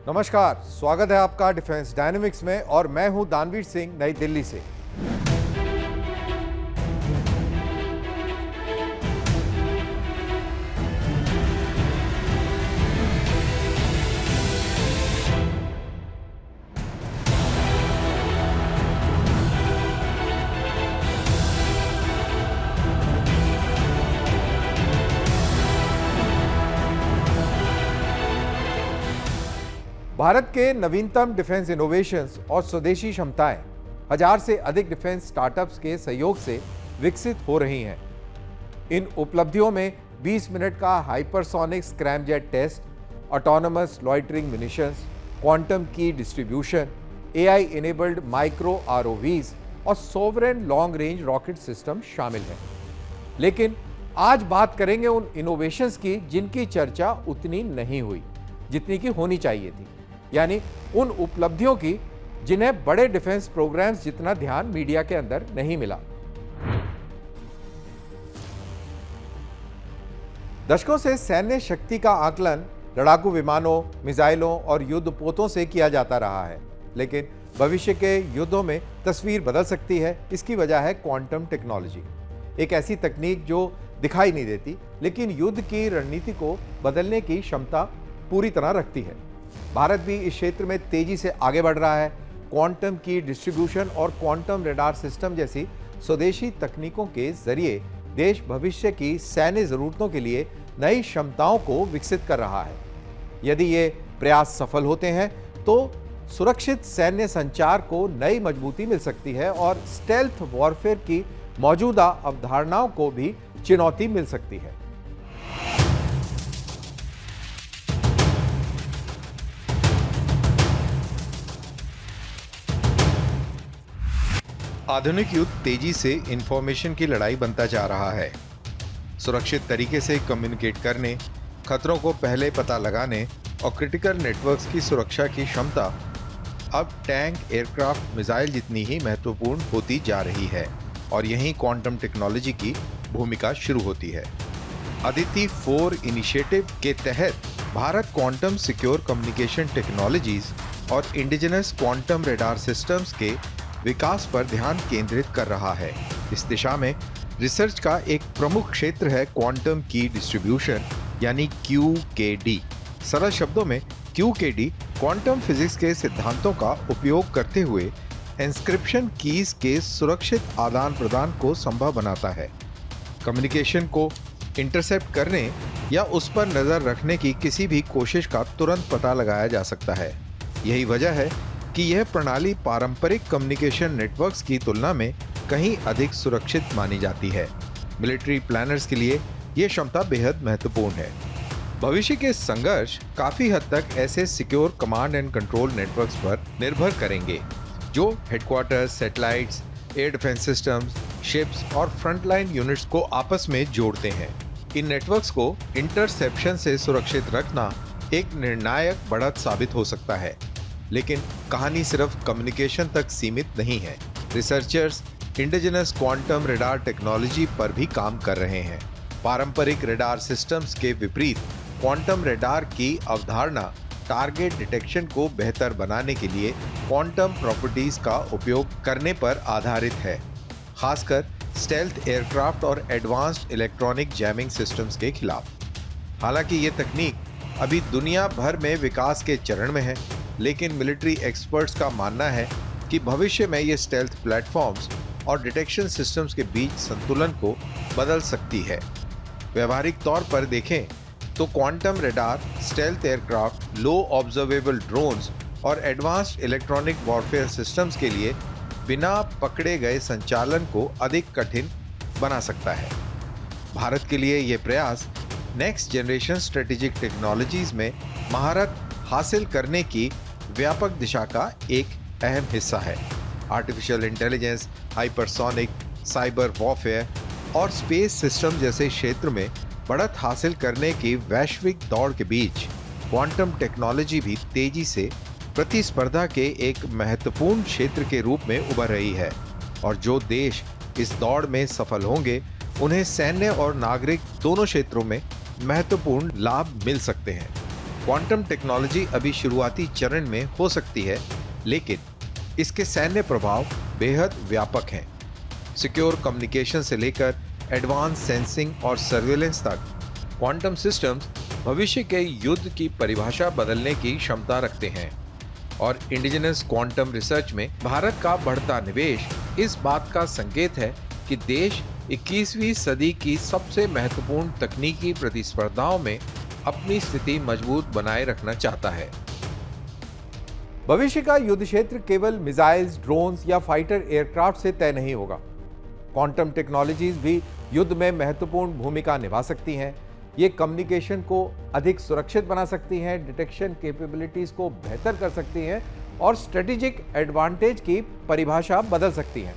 नमस्कार, स्वागत है आपका डिफेंस डायनेमिक्स में और मैं हूं दानवीर सिंह नई दिल्ली से। भारत के नवीनतम डिफेंस इनोवेशंस और स्वदेशी क्षमताएं 1000 से अधिक डिफेंस स्टार्टअप्स के सहयोग से विकसित हो रही हैं। इन उपलब्धियों में 20 मिनट का hypersonic scramjet test, autonomous loitering munitions, quantum key distribution, AI enabled micro ROVs और sovereign long range rocket system शामिल हैं। लेकिन आज बात करेंगे उन इनोवेशंस की जिनकी चर्चा उतनी नहीं हुई जितनी की होनी चाहिए थी, यानी उन उपलब्धियों की जिन्हें बड़े डिफेंस प्रोग्राम्स जितना ध्यान मीडिया के अंदर नहीं मिला। दशकों से सैन्य शक्ति का आकलन लड़ाकू विमानों, मिसाइलों और युद्धपोतों से किया जाता रहा है, लेकिन भविष्य के युद्धों में तस्वीर बदल सकती है। इसकी वजह है क्वांटम टेक्नोलॉजी, एक ऐसी तकनीक जो दिखाई नहीं देती लेकिन युद्ध की रणनीति को बदलने की क्षमता पूरी तरह रखती है। भारत भी इस क्षेत्र में तेजी से आगे बढ़ रहा है। क्वांटम की डिस्ट्रीब्यूशन और क्वांटम रडार सिस्टम जैसी स्वदेशी तकनीकों के जरिए देश भविष्य की सैन्य जरूरतों के लिए नई क्षमताओं को विकसित कर रहा है। यदि ये प्रयास सफल होते हैं तो सुरक्षित सैन्य संचार को नई मजबूती मिल सकती है और स्टेल्थ वॉरफेयर की मौजूदा अवधारणाओं को भी चुनौती मिल सकती है। आधुनिक युद्ध तेजी से इंफॉर्मेशन की लड़ाई बनता जा रहा है। सुरक्षित तरीके से कम्युनिकेट करने, खतरों को पहले पता लगाने और क्रिटिकल नेटवर्क्स की सुरक्षा की क्षमता अब टैंक, एयरक्राफ्ट, मिसाइल जितनी ही महत्वपूर्ण होती जा रही है और यहीं क्वांटम टेक्नोलॉजी की भूमिका शुरू होती है। अदिति 4 इनिशिएटिव के तहत Bharat quantum secure communication technologies और इंडिजिनस क्वांटम रडार सिस्टम्स के विकास पर ध्यान केंद्रित कर रहा है। इस दिशा में रिसर्च का एक प्रमुख क्षेत्र है क्वांटम की डिस्ट्रीब्यूशन यानी QKD। सरल शब्दों में QKD क्वांटम फिजिक्स के सिद्धांतों का उपयोग करते हुए एन्क्रिप्शन कीज के सुरक्षित आदान प्रदान को संभव बनाता है। कम्युनिकेशन को इंटरसेप्ट करने या उस पर नजर रखने की किसी भी कोशिश का तुरंत पता लगाया जा सकता है। यही वजह है कि यह प्रणाली पारंपरिक कम्युनिकेशन नेटवर्क्स की तुलना में कहीं अधिक सुरक्षित मानी जाती है। मिलिट्री प्लानर्स के लिए यह क्षमता बेहद महत्वपूर्ण है। भविष्य के संघर्ष काफी हद तक ऐसे secure command and control networks पर निर्भर करेंगे जो headquarters, satellites, air defence systems, ships और फ्रंटलाइन यूनिट्स को आपस में जोड़ते हैं। इन नेटवर्क्स को इंटरसेप्शन से सुरक्षित रखना एक निर्णायक बढ़त साबित हो सकता है। लेकिन कहानी सिर्फ कम्युनिकेशन तक सीमित नहीं है। Researchers indigenous quantum radar technology पर भी काम कर रहे हैं। पारंपरिक रडार सिस्टम्स के विपरीत क्वांटम रडार की अवधारणा टारगेट डिटेक्शन को बेहतर बनाने के लिए क्वांटम प्रॉपर्टीज का उपयोग करने पर आधारित है, खासकर स्टेल्थ एयरक्राफ्ट और एडवांस्ड इलेक्ट्रॉनिक जैमिंग सिस्टम्स के खिलाफ। हालांकि ये तकनीक अभी दुनिया भर में विकास के चरण में है, लेकिन मिलिट्री एक्सपर्ट्स का मानना है कि भविष्य में ये स्टेल्थ प्लेटफॉर्म्स और डिटेक्शन सिस्टम्स के बीच संतुलन को बदल सकती है। व्यवहारिक तौर पर देखें तो क्वांटम रडार, स्टेल्थ एयरक्राफ्ट, लो ऑब्जर्वेबल ड्रोन्स और एडवांस्ड इलेक्ट्रॉनिक वॉरफेयर सिस्टम्स के लिए बिना पकड़े गए संचालन को अधिक कठिन बना सकता है। भारत के लिए ये प्रयास नेक्स्ट जनरेशन स्ट्रेटेजिक टेक्नोलॉजीज में महारत हासिल करने की व्यापक दिशा का एक अहम हिस्सा है। Artificial intelligence, hypersonic, cyber warfare और स्पेस सिस्टम जैसे क्षेत्र में बढ़त हासिल करने की वैश्विक दौड़ के बीच क्वांटम टेक्नोलॉजी भी तेजी से प्रतिस्पर्धा के एक महत्वपूर्ण क्षेत्र के रूप में उभर रही है और जो देश इस दौड़ में सफल होंगे उन्हें सैन्य और नागरिक दोनों क्षेत्रों में महत्वपूर्ण लाभ मिल सकते हैं। क्वांटम टेक्नोलॉजी अभी शुरुआती चरण में हो सकती है, लेकिन इसके सैन्य प्रभाव बेहद व्यापक हैं। सिक्योर कम्युनिकेशन से लेकर एडवांस सेंसिंग और सर्वेलेंस तक क्वांटम सिस्टम्स भविष्य के युद्ध की परिभाषा बदलने की क्षमता रखते हैं और इंडिजिनस क्वांटम रिसर्च में भारत का बढ़ता निवेश इस बात का संकेत है कि देश 21वीं सदी की सबसे महत्वपूर्ण तकनीकी प्रतिस्पर्धाओं में अपनी स्थिति मजबूत बनाए रखना चाहता है। भविष्य का युद्ध क्षेत्र केवल मिसाइल्स, ड्रोन्स या फाइटर एयरक्राफ्ट से तय नहीं होगा। क्वांटम टेक्नोलॉजीज भी युद्ध में महत्वपूर्ण भूमिका निभा सकती हैं। ये कम्युनिकेशन को अधिक सुरक्षित बना सकती हैं, डिटेक्शन कैपेबिलिटीज को बेहतर कर सकती हैं और स्ट्रेटेजिक एडवांटेज की परिभाषा बदल सकती हैं।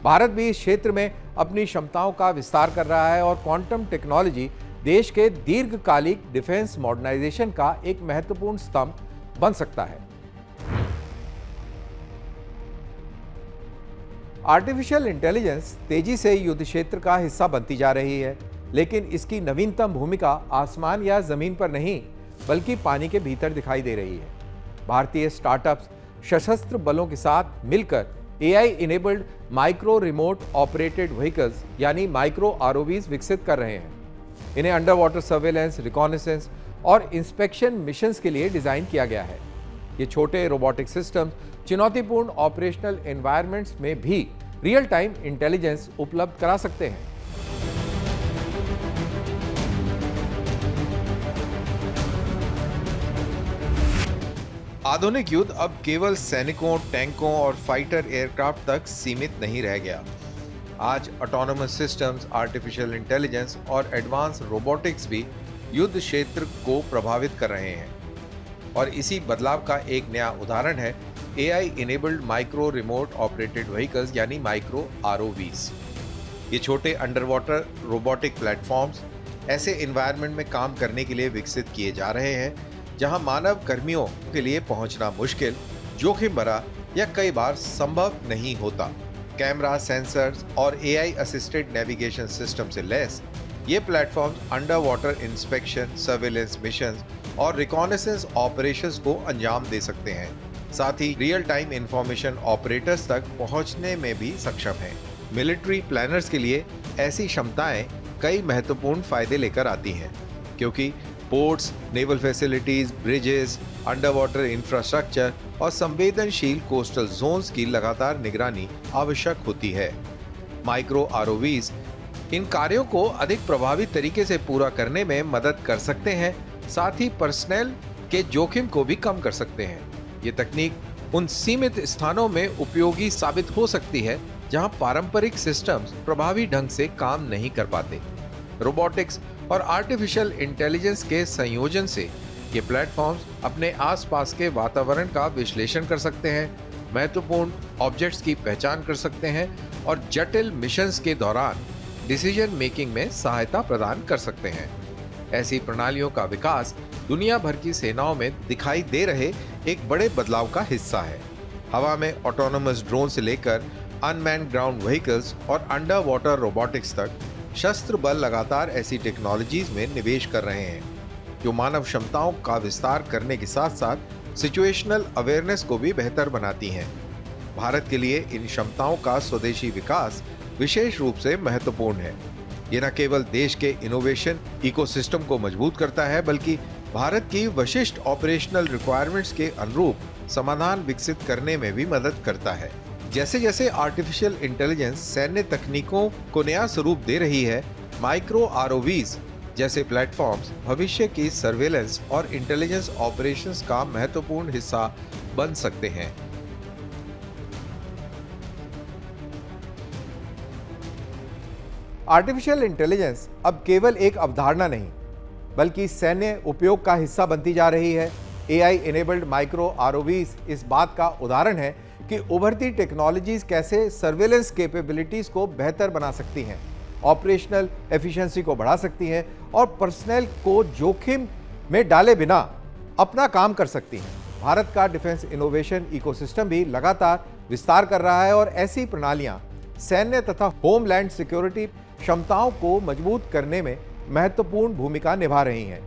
भारत भी इस क्षेत्र में अपनी क्षमताओं का विस्तार कर रहा है और क्वांटम टेक्नोलॉजी देश के दीर्घकालिक डिफेंस मॉडर्नाइजेशन का एक महत्वपूर्ण स्तंभ बन सकता है। आर्टिफिशियल इंटेलिजेंस तेजी से युद्ध क्षेत्र का हिस्सा बनती जा रही है, लेकिन इसकी नवीनतम भूमिका आसमान या जमीन पर नहीं बल्कि पानी के भीतर दिखाई दे रही है। भारतीय स्टार्टअप्स सशस्त्र बलों के साथ मिलकर AI enabled micro remote operated vehicles यानी माइक्रो ROVs विकसित कर रहे हैं। इन्हें अंडर वाटर सर्वेलेंस, रिकॉनेसेंस और इंस्पेक्शन मिशंस के लिए डिजाइन किया गया है। ये छोटे रोबोटिक सिस्टम्स चुनौतीपूर्ण ऑपरेशनल एनवायरनमेंट्स में भी रियल टाइम इंटेलिजेंस उपलब्ध करा सकते हैं। आधुनिक युद्ध अब केवल सैनिकों, टैंकों और फाइटर एयरक्राफ्ट तक सीमित नहीं रह गया। आज ऑटोनोमस सिस्टम्स, आर्टिफिशियल इंटेलिजेंस और एडवांस रोबोटिक्स भी युद्ध क्षेत्र को प्रभावित कर रहे हैं और इसी बदलाव का एक नया उदाहरण है AI enabled micro remote operated vehicles यानी माइक्रो ROVs। ये छोटे अंडर वाटर रोबोटिक प्लेटफॉर्म्स ऐसे एनवायरनमेंट में काम करने के लिए विकसित किए जा रहे हैं जहां मानव कर्मियों के लिए पहुंचना मुश्किल, जोखिम भरा या कई बार संभव नहीं होता। कैमरा, सेंसर्स और AI असिस्टेड नेविगेशन सिस्टम से लैस ये platforms under water inspection, surveillance missions और रिकॉनेसेंस ऑपरेशंस को अंजाम दे सकते हैं। साथ ही रियल टाइम इंफॉर्मेशन ऑपरेटर्स तक पहुंचने में भी सक्षम हैं। मिलिट्री प्लानर्स के लिए ऐसी क्षमताएं कई महत्वपूर्ण फायदे लेकर आती हैं, क्योंकि ports, naval facilities, bridges, under water infrastructure और संवेदनशील कोस्टल जोन्स की लगातार निगरानी आवश्यक होती है। माइक्रो ROVs इन कार्यों को अधिक प्रभावी तरीके से पूरा करने में मदद कर सकते हैं, साथ ही पर्सनल के जोखिम को भी कम कर सकते हैं। ये तकनीक उन सीमित स्थानों में उपयोगी साबित हो सकती है जहां पारंपरिक सिस्टम्स प्रभावी ढंग से काम नहीं कर पाते। रोबोटिक्स और आर्टिफिशियल इंटेलिजेंस के संयोजन से ये प्लेटफॉर्म्स अपने आसपास के वातावरण का विश्लेषण कर सकते हैं, महत्वपूर्ण ऑब्जेक्ट्स की पहचान कर सकते हैं और जटिल मिशंस के दौरान डिसीजन मेकिंग में सहायता प्रदान कर सकते हैं। ऐसी प्रणालियों का विकास दुनिया भर की सेनाओं में दिखाई दे रहे एक बड़े बदलाव का हिस्सा है। हवा में ऑटोनोमस ड्रोन से लेकर अनमैन्ड ग्राउंड व्हीकल्स और अंडर वाटर रोबोटिक्स तक सशस्त्र बल लगातार ऐसी टेक्नोलॉजीज में निवेश कर रहे हैं जो मानव क्षमताओं का विस्तार करने के साथ साथ सिचुएशनल अवेयरनेस को भी बेहतर बनाती हैं। भारत के लिए इन क्षमताओं का स्वदेशी विकास विशेष रूप से महत्वपूर्ण है। ये न केवल देश के इनोवेशन इकोसिस्टम को मजबूत करता है, बल्कि भारत की विशिष्ट ऑपरेशनल रिक्वायरमेंट्स के अनुरूप समाधान विकसित करने में भी मदद करता है। जैसे जैसे आर्टिफिशियल इंटेलिजेंस सैन्य तकनीकों को नया स्वरूप दे रही है, माइक्रो ROVs जैसे प्लेटफॉर्म्स भविष्य की सर्वेलेंस और इंटेलिजेंस ऑपरेशंस का महत्वपूर्ण हिस्सा बन सकते हैं। आर्टिफिशियल इंटेलिजेंस अब केवल एक अवधारणा नहीं बल्कि सैन्य उपयोग का हिस्सा बनती जा रही है। AI इनेबल्ड माइक्रो ROVs इस बात का उदाहरण है कि उभरती टेक्नोलॉजीज कैसे सर्वेलेंस कैपेबिलिटीज को बेहतर बना सकती हैं, ऑपरेशनल एफिशिएंसी को बढ़ा सकती हैं और पर्सनल को जोखिम में डाले बिना अपना काम कर सकती हैं। भारत का डिफेंस इनोवेशन इकोसिस्टम भी लगातार विस्तार कर रहा है और ऐसी प्रणालियां सैन्य तथा होमलैंड सिक्योरिटी क्षमताओं को मजबूत करने में महत्वपूर्ण भूमिका निभा रही हैं।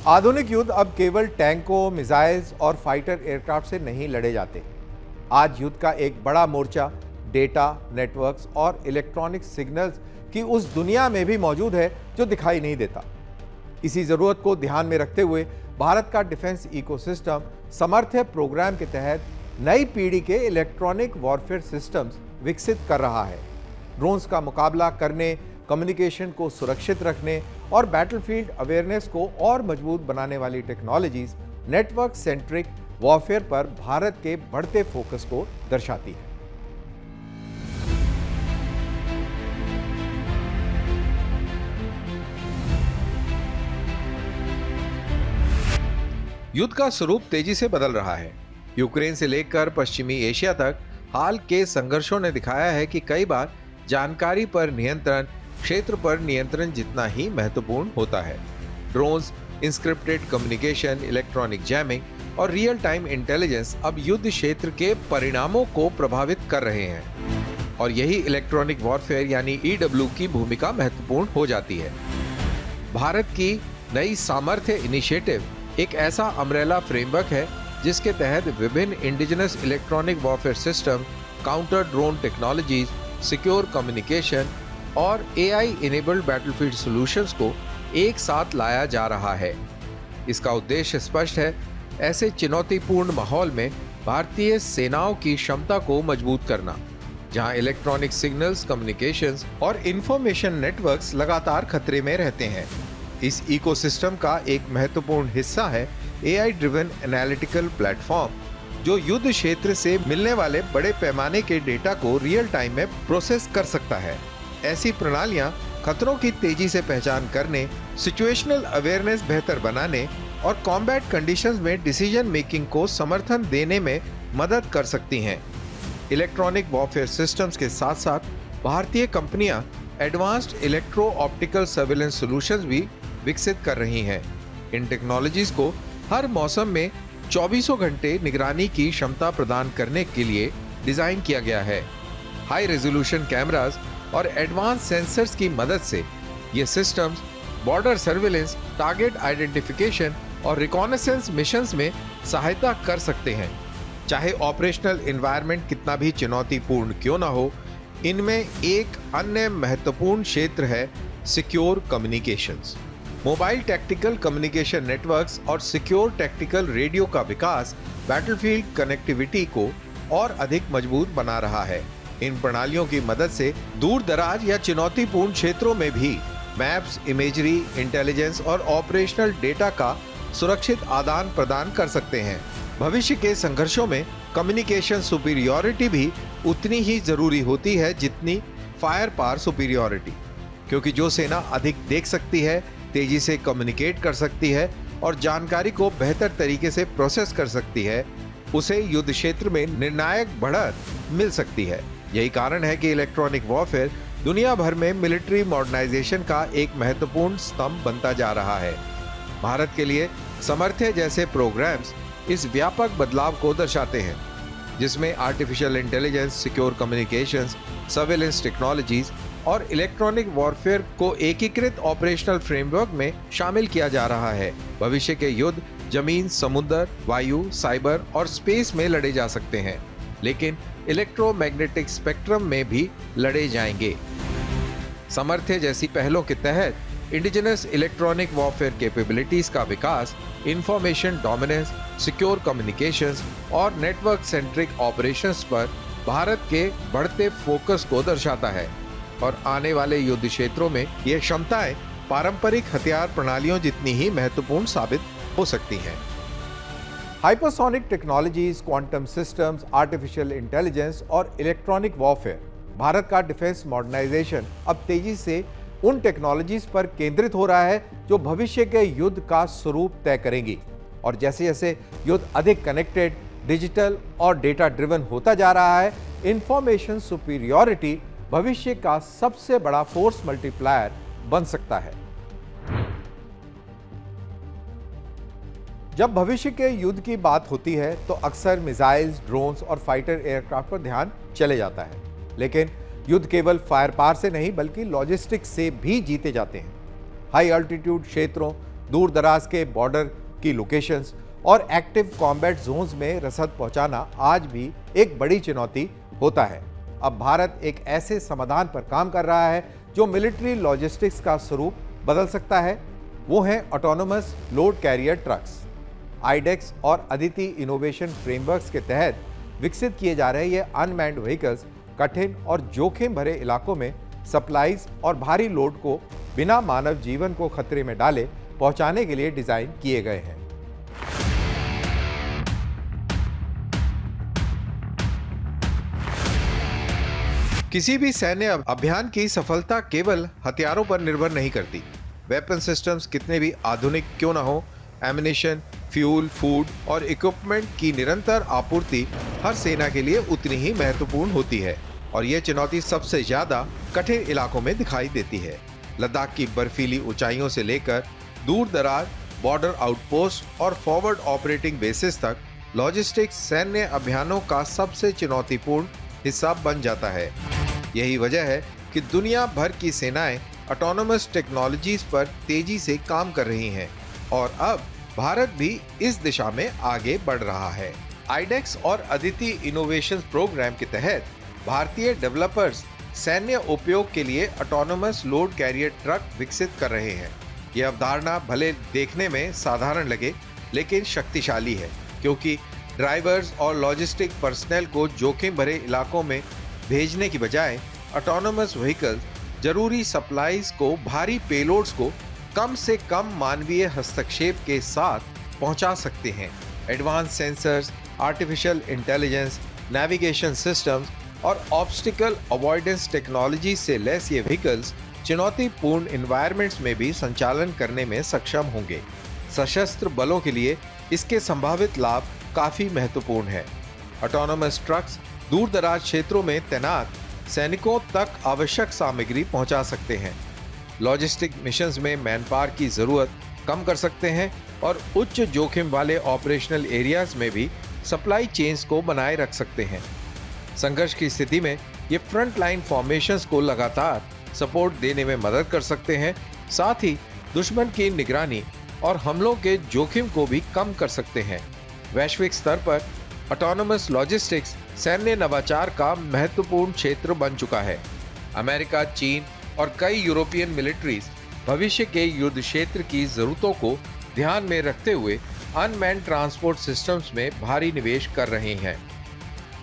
आधुनिक युद्ध अब केवल टैंकों, मिसाइल्स और फाइटर एयरक्राफ्ट से नहीं लड़े जाते। आज युद्ध का एक बड़ा मोर्चा डेटा, नेटवर्क्स और इलेक्ट्रॉनिक सिग्नल्स की उस दुनिया में भी मौजूद है जो दिखाई नहीं देता। इसी जरूरत को ध्यान में रखते हुए भारत का डिफेंस इकोसिस्टम समर्थ्य प्रोग्राम के तहत नई पीढ़ी के इलेक्ट्रॉनिक वॉरफेयर सिस्टम्स विकसित कर रहा है। ड्रोन्स का मुकाबला करने, कम्युनिकेशन को सुरक्षित रखने और बैटलफील्ड अवेयरनेस को और मजबूत बनाने वाली टेक्नोलॉजीज नेटवर्क सेंट्रिक वॉरफेयर पर भारत के बढ़ते फोकस को दर्शाती है। युद्ध का स्वरूप तेजी से बदल रहा है। यूक्रेन से लेकर पश्चिमी एशिया तक हाल के संघर्षों ने दिखाया है कि कई बार जानकारी पर नियंत्रण क्षेत्र पर नियंत्रण जितना ही महत्वपूर्ण होता है। ड्रोन्स, इंस्क्रिप्टेड कम्युनिकेशन, इलेक्ट्रॉनिक जैमिंग और रियल टाइम इंटेलिजेंस अब युद्ध क्षेत्र के परिणामों को प्रभावित कर रहे हैं और यही इलेक्ट्रॉनिक वॉरफेयर यानी EW की भूमिका महत्वपूर्ण हो जाती है। भारत की नई सामर्थ्य इनिशिएटिव एक ऐसा अम्ब्रेला फ्रेमवर्क है जिसके तहत विभिन्न indigenous electronic warfare system, counter drone technologies, secure communication और AI इनेबल्ड बैटलफील्ड सॉल्यूशंस को एक साथ लाया जा रहा है। इसका उद्देश्य स्पष्ट है, ऐसे चुनौतीपूर्ण माहौल में भारतीय सेनाओं की क्षमता को मजबूत करना, जहां इलेक्ट्रॉनिक सिग्नल्स, कम्युनिकेशंस और इंफॉर्मेशन नेटवर्क्स लगातार खतरे में रहते हैं। इस इकोसिस्टम का एक महत्वपूर्ण हिस्सा है AI ड्रिवन एनालिटिकल प्लेटफॉर्म, जो युद्ध क्षेत्र से मिलने वाले बड़े पैमाने के डेटा को रियल टाइम में प्रोसेस कर सकता है। ऐसी प्रणालियां खतरों की तेजी से पहचान करने, सिचुएशनल अवेयरनेस बेहतर बनाने और कॉम्बैट कंडीशंस में डिसीजन मेकिंग को समर्थन देने में मदद कर सकती हैं। इलेक्ट्रॉनिक वॉरफेयर सिस्टम्स के साथ साथ भारतीय कंपनियां advanced electro optical surveillance solutions भी विकसित कर रही हैं। इन टेक्नोलॉजीज को हर मौसम में 24 घंटे निगरानी की क्षमता प्रदान करने के लिए डिजाइन किया गया है। हाई रेजोल्यूशन कैमरास और एडवांस सेंसर्स की मदद से ये systems border surveillance, target identification और रिकॉनेसेंस मिशंस में सहायता कर सकते हैं। चाहे ऑपरेशनल एनवायरनमेंट कितना भी चुनौतीपूर्ण क्यों ना हो, इनमें एक अन्य महत्वपूर्ण क्षेत्र है secure communications. Mobile tactical communication networks और सिक्योर टैक्टिकल रेडियो का विकास बैटलफील्ड कनेक्टिविटी को और अधिक मजबूत बना रहा है। इन प्रणालियों की मदद से दूर दराज या चुनौतीपूर्ण क्षेत्रों में भी मैप्स, इमेजरी, इंटेलिजेंस और ऑपरेशनल डेटा का सुरक्षित आदान प्रदान कर सकते हैं। भविष्य के संघर्षों में कम्युनिकेशन सुपीरियॉरिटी भी उतनी ही जरूरी होती है जितनी फायर पावर सुपीरियॉरिटी, क्योंकि जो सेना अधिक देख सकती है, तेजी से कम्युनिकेट कर सकती है और जानकारी को बेहतर तरीके से प्रोसेस कर सकती है, उसे युद्ध क्षेत्र में निर्णायक बढ़त मिल सकती है। यही कारण है कि इलेक्ट्रॉनिक वॉरफेयर दुनिया भर में मिलिट्री मॉडर्नाइजेशन का एक महत्वपूर्ण स्तंभ बनता जा रहा है। भारत के लिए समर्थ्य जैसे प्रोग्राम्स इस व्यापक बदलाव को दर्शाते हैं, जिसमें artificial intelligence, secure communications, surveillance technologies और इलेक्ट्रॉनिक वॉरफेयर को एकीकृत ऑपरेशनल फ्रेमवर्क में शामिल किया जा रहा है। भविष्य के युद्ध जमीन, समुद्र, वायु, साइबर और स्पेस में लड़े जा सकते हैं, लेकिन इलेक्ट्रोमैग्नेटिक स्पेक्ट्रम में भी लड़े जाएंगे। समर्थ्य जैसी पहलों के तहत इंडिजिनस इलेक्ट्रॉनिक वॉरफेयर कैपेबिलिटीज का विकास इंफॉर्मेशन डोमिनेंस, सिक्योर कम्युनिकेशंस और नेटवर्क सेंट्रिक ऑपरेशंस पर भारत के बढ़ते फोकस को दर्शाता है और आने वाले युद्ध क्षेत्रों में ये क्षमताएं पारंपरिक हथियार प्रणालियों जितनी ही महत्वपूर्ण साबित हो सकती हैं। Hypersonic technologies, quantum systems, artificial intelligence और इलेक्ट्रॉनिक वॉरफेयर, भारत का डिफेंस मॉडर्नाइजेशन अब तेजी से उन टेक्नोलॉजीज पर केंद्रित हो रहा है जो भविष्य के युद्ध का स्वरूप तय करेंगी। और जैसे जैसे युद्ध अधिक कनेक्टेड, डिजिटल और डेटा ड्रिवन होता जा रहा है, इंफॉर्मेशन सुपीरियॉरिटी भविष्य का सबसे बड़ा फोर्स मल्टीप्लायर बन सकता है। जब भविष्य के युद्ध की बात होती है तो अक्सर मिसाइल्स, ड्रोन्स और फाइटर एयरक्राफ्ट पर ध्यान चले जाता है, लेकिन युद्ध केवल फायर पावर से नहीं बल्कि लॉजिस्टिक्स से भी जीते जाते हैं। हाई अल्टीट्यूड क्षेत्रों, दूर दराज के बॉर्डर की लोकेशंस और एक्टिव कॉम्बैट जोन्स में रसद पहुंचाना आज भी एक बड़ी चुनौती होता है। अब भारत एक ऐसे समाधान पर काम कर रहा है जो मिलिट्री लॉजिस्टिक्स का स्वरूप बदल सकता है। वो हैं autonomous load carrier trucks. IDEX और अदिति इनोवेशन फ्रेमवर्क्स के तहत विकसित किए जा रहे ये अनमैन्ड व्हीकल्स कठिन और जोखिम भरे इलाकों में सप्लाईज और भारी लोड को बिना मानव जीवन को खतरे में डाले पहुंचाने के लिए डिजाइन किए गए हैं। किसी भी सैन्य अभियान की सफलता केवल हथियारों पर निर्भर नहीं करती। वेपन सिस्टम्स कितने भी आधुनिक क्यों न हो, एमिनेशन, फ्यूल, फूड और इक्विपमेंट की निरंतर आपूर्ति हर सेना के लिए उतनी ही महत्वपूर्ण होती है और ये चुनौती सबसे ज्यादा कठिन इलाकों में दिखाई देती है। लद्दाख की बर्फीली ऊंचाइयों से लेकर दूर दराज बॉर्डर आउटपोस्ट और फॉरवर्ड ऑपरेटिंग बेसिस तक लॉजिस्टिक्स सैन्य अभियानों का सबसे चुनौतीपूर्ण हिस्सा बन जाता है। यही वजह है कि दुनिया भर की सेनाएं ऑटोनोमस टेक्नोलॉजीज पर तेजी से काम कर रही हैं और अब भारत भी इस दिशा में आगे बढ़ रहा है। आइडेक्स और अदिति इनोवेशन प्रोग्राम के तहत भारतीय डेवलपर्स सैन्य उपयोग के लिए ऑटोनोमस लोड कैरियर ट्रक विकसित कर रहे हैं। ये अवधारणा भले देखने में साधारण लगे, लेकिन शक्तिशाली है, क्योंकि ड्राइवर्स और लॉजिस्टिक पर्सनल को जोखिम भरे इलाकों में भेजने की बजाय ऑटोनोमस व्हीकल जरूरी सप्लाईज को, भारी पेलोड्स को कम से कम मानवीय हस्तक्षेप के साथ पहुंचा सकते हैं। Advance sensors, artificial intelligence, navigation systems और ऑब्स्टिकल अवॉइडेंस टेक्नोलॉजी से लैस ये व्हीकल्स चुनौतीपूर्ण एनवायरनमेंट्स में भी संचालन करने में सक्षम होंगे। सशस्त्र बलों के लिए इसके संभावित लाभ काफी महत्वपूर्ण है। ऑटोनोमस ट्रक्स दूर दराज क्षेत्रों में तैनात सैनिकों तक आवश्यक सामग्री पहुंचा सकते हैं, लॉजिस्टिक मिशंस में मैनपावर की जरूरत कम कर सकते हैं और उच्च जोखिम वाले ऑपरेशनल एरियाज में भी सप्लाई चेन्स को बनाए रख सकते हैं। संघर्ष की स्थिति में ये फ्रंट लाइन फॉर्मेशंस को लगातार सपोर्ट देने में मदद कर सकते हैं, साथ ही दुश्मन की निगरानी और हमलों के जोखिम को भी कम कर सकते हैं। वैश्विक स्तर पर ऑटोनोमस लॉजिस्टिक्स सैन्य नवाचार का महत्वपूर्ण क्षेत्र बन चुका है। अमेरिका, चीन और कई यूरोपियन मिलिट्रीज भविष्य के युद्ध क्षेत्र की जरूरतों को ध्यान में रखते हुए अनमैन्ड ट्रांसपोर्ट सिस्टम्स में भारी निवेश कर रहे हैं।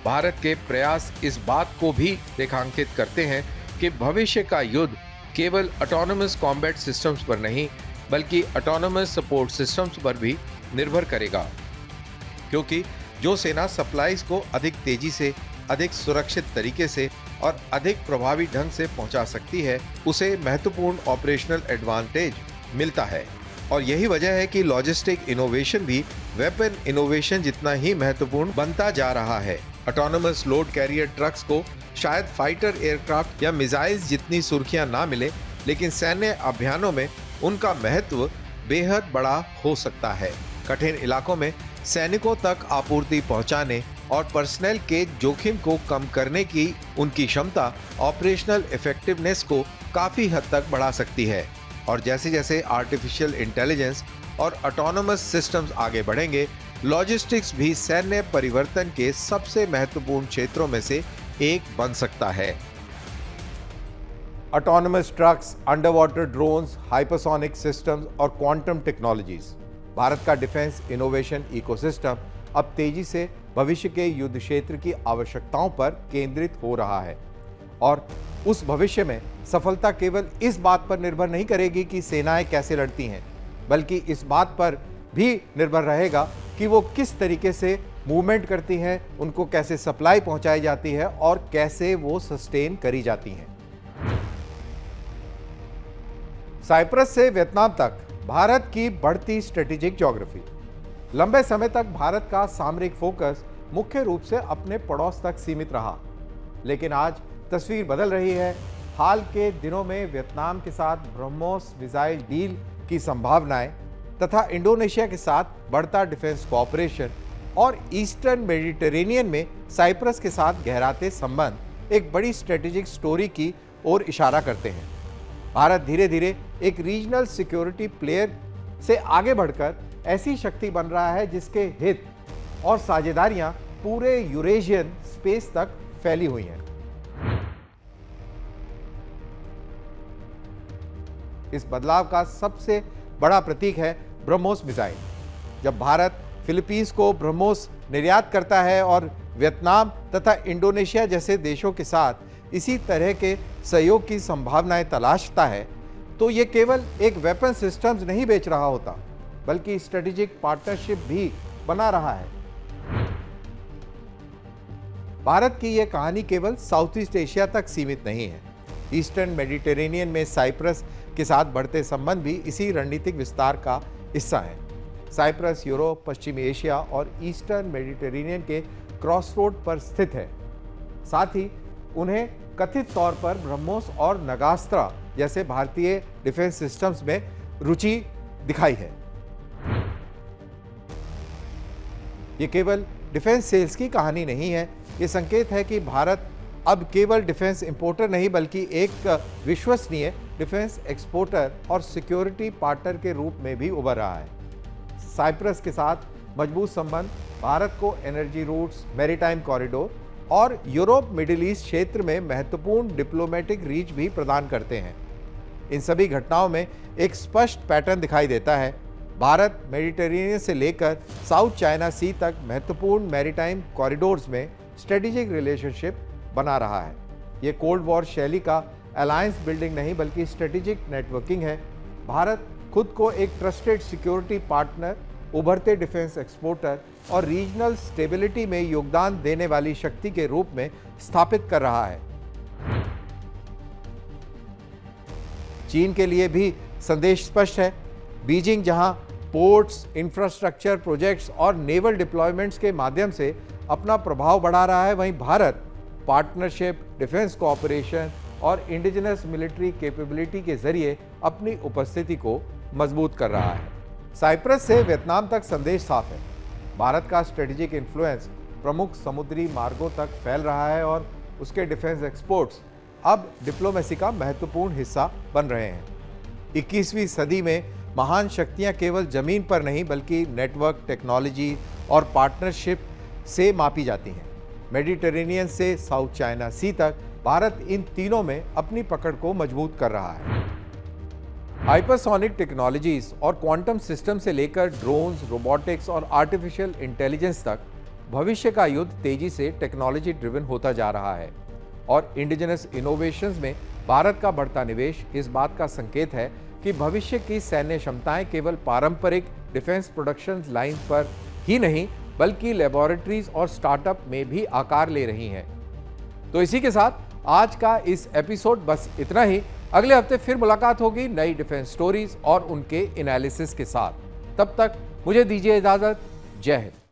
भारत के प्रयास इस बात को भी रेखांकित करते हैं कि भविष्य का युद्ध केवल ऑटोनोमस कॉम्बैट सिस्टम्स पर नहीं, बल्कि ऑटोनोमस सपोर्ट सिस्टम्स पर भी निर्भर करेगा, क्योंकि जो सेना सप्लाईज को अधिक तेजी से, अधिक सुरक्षित तरीके से और अधिक प्रभावी ढंग से पहुंचा सकती है, उसे महत्वपूर्ण ऑपरेशनल एडवांटेज मिलता है। और यही वजह है कि लॉजिस्टिक इनोवेशन भी वेपन इनोवेशन जितना ही महत्वपूर्ण बनता जा रहा है। ऑटोनोमस लोड कैरियर ट्रक्स को शायद फाइटर एयरक्राफ्ट या मिसाइल्स जितनी सुर्खियां ना मिले, लेकिन सैन्य अभियानों में उनका महत्व बेहद बड़ा हो सकता है। कठिन इलाकों में सैनिकों तक आपूर्ति पहुंचाने और पर्सनल के जोखिम को कम करने की उनकी क्षमता ऑपरेशनल इफेक्टिवनेस को काफी हद तक बढ़ा सकती है। और जैसे जैसे आर्टिफिशियल इंटेलिजेंस और ऑटोनोमस सिस्टम्स आगे बढ़ेंगे, लॉजिस्टिक्स भी सैन्य परिवर्तन के सबसे महत्वपूर्ण क्षेत्रों में से एक बन सकता है। Autonomous trucks, under water drones, hypersonic systems और क्वांटम टेक्नोलॉजीज, भारत का डिफेंस इनोवेशन इकोसिस्टम अब तेजी से भविष्य के युद्ध क्षेत्र की आवश्यकताओं पर केंद्रित हो रहा है। और उस भविष्य में सफलता केवल इस बात पर निर्भर नहीं करेगी कि सेनाएं कैसे लड़ती हैं, बल्कि इस बात पर भी निर्भर रहेगा कि वो किस तरीके से मूवमेंट करती हैं, उनको कैसे सप्लाई पहुंचाई जाती है और कैसे वो सस्टेन करी जाती हैं। साइप्रस से वियतनाम तक भारत की बढ़ती स्ट्रेटेजिक ज्योग्राफी। लंबे समय तक भारत का सामरिक फोकस मुख्य रूप से अपने पड़ोस तक सीमित रहा, लेकिन आज तस्वीर बदल रही है। हाल के दिनों में वियतनाम के साथ ब्रह्मोस मिसाइल डील की संभावनाएं तथा इंडोनेशिया के साथ बढ़ता डिफेंस कोऑपरेशन और ईस्टर्न मेडिटेरेनियन में साइप्रस के साथ गहराते संबंध एक बड़ी स्ट्रेटेजिक स्टोरी की ओर इशारा करते हैं। भारत धीरे धीरे एक रीजनल सिक्योरिटी प्लेयर से आगे बढ़कर ऐसी शक्ति बन रहा है जिसके हित और साझेदारियां पूरे यूरेशियन स्पेस तक फैली हुई हैं। इस बदलाव का सबसे बड़ा प्रतीक है ब्रह्मोस मिसाइल। जब भारत फिलीपींस को ब्रह्मोस निर्यात करता है और वियतनाम तथा इंडोनेशिया जैसे देशों के साथ इसी तरह के सहयोग की संभावनाएं तलाशता है, तो ये केवल एक वेपन सिस्टम्स नहीं बेच रहा होता, बल्कि स्ट्रेटेजिक पार्टनरशिप भी बना रहा है। भारत की यह कहानी केवल साउथ ईस्ट एशिया तक सीमित नहीं है। ईस्टर्न मेडिटेरेनियन में साइप्रस के साथ बढ़ते संबंध भी इसी रणनीतिक विस्तार का हिस्सा है। साइप्रस यूरोप, पश्चिमी एशिया और ईस्टर्न मेडिटेरेनियन के क्रॉसरोड पर स्थित है। साथ ही उन्हें कथित तौर पर ब्रह्मोस और नगास्त्रा जैसे भारतीय डिफेंस सिस्टम्स में रुचि दिखाई है। ये केवल डिफेंस सेल्स की कहानी नहीं है, ये संकेत है कि भारत अब केवल डिफेंस इंपोर्टर नहीं बल्कि एक विश्वसनीय डिफेंस एक्सपोर्टर और सिक्योरिटी पार्टनर के रूप में भी उभर रहा है। साइप्रस के साथ मजबूत संबंध भारत को एनर्जी रूट्स, मैरीटाइम कॉरिडोर और यूरोप मिडिल ईस्ट क्षेत्र में महत्वपूर्ण डिप्लोमेटिक रीच भी प्रदान करते हैं। इन सभी घटनाओं में एक स्पष्ट पैटर्न दिखाई देता है। भारत मेडिटेरेनियन से लेकर साउथ चाइना सी तक महत्वपूर्ण मैरीटाइम कॉरिडोर्स में स्ट्रेटेजिक रिलेशनशिप बना रहा है। ये कोल्ड वॉर शैली का अलायंस बिल्डिंग नहीं बल्कि स्ट्रेटेजिक नेटवर्किंग है। भारत खुद को एक ट्रस्टेड सिक्योरिटी पार्टनर, उभरते डिफेंस एक्सपोर्टर और रीजनल स्टेबिलिटी में योगदान देने वाली शक्ति के रूप में स्थापित कर रहा है। चीन के लिए भी संदेश स्पष्ट है। बीजिंग जहां पोर्ट्स, इंफ्रास्ट्रक्चर प्रोजेक्ट्स और नेवल डिप्लॉयमेंट्स के माध्यम से अपना प्रभाव बढ़ा रहा है, वहीं भारत पार्टनरशिप, डिफेंस कोऑपरेशन और इंडिजिनस मिलिट्री कैपेबिलिटी के जरिए अपनी उपस्थिति को मजबूत कर रहा है। साइप्रस से वियतनाम तक संदेश साफ है। भारत का स्ट्रेटेजिक इन्फ्लुएंस प्रमुख समुद्री मार्गों तक फैल रहा है और उसके डिफेंस एक्सपोर्ट्स अब डिप्लोमेसी का महत्वपूर्ण हिस्सा बन रहे हैं। 21वीं सदी में महान शक्तियां केवल जमीन पर नहीं बल्कि नेटवर्क, टेक्नोलॉजी और पार्टनरशिप से मापी जाती हैं। मेडिटेरेनियन से साउथ चाइना सी तक भारत इन तीनों में अपनी पकड़ को मजबूत कर रहा है। हाइपरसोनिक टेक्नोलॉजीज और क्वांटम सिस्टम से लेकर ड्रोन्स, रोबोटिक्स और आर्टिफिशियल इंटेलिजेंस तक भविष्य का युद्ध तेजी से टेक्नोलॉजी ड्रिवन होता जा रहा है और इंडिजिनस इनोवेशंस में भारत का बढ़ता निवेश इस बात का संकेत है कि भविष्य की सैन्य क्षमताएं केवल पारंपरिक डिफेंस प्रोडक्शन लाइन पर ही नहीं बल्कि लेबोरेटरीज और स्टार्टअप में भी आकार ले रही हैं। तो इसी के साथ आज का इस एपिसोड बस इतना ही। अगले हफ्ते फिर मुलाकात होगी नई डिफेंस स्टोरीज और उनके एनालिसिस के साथ। तब तक मुझे दीजिए इजाजत। जय हिंद।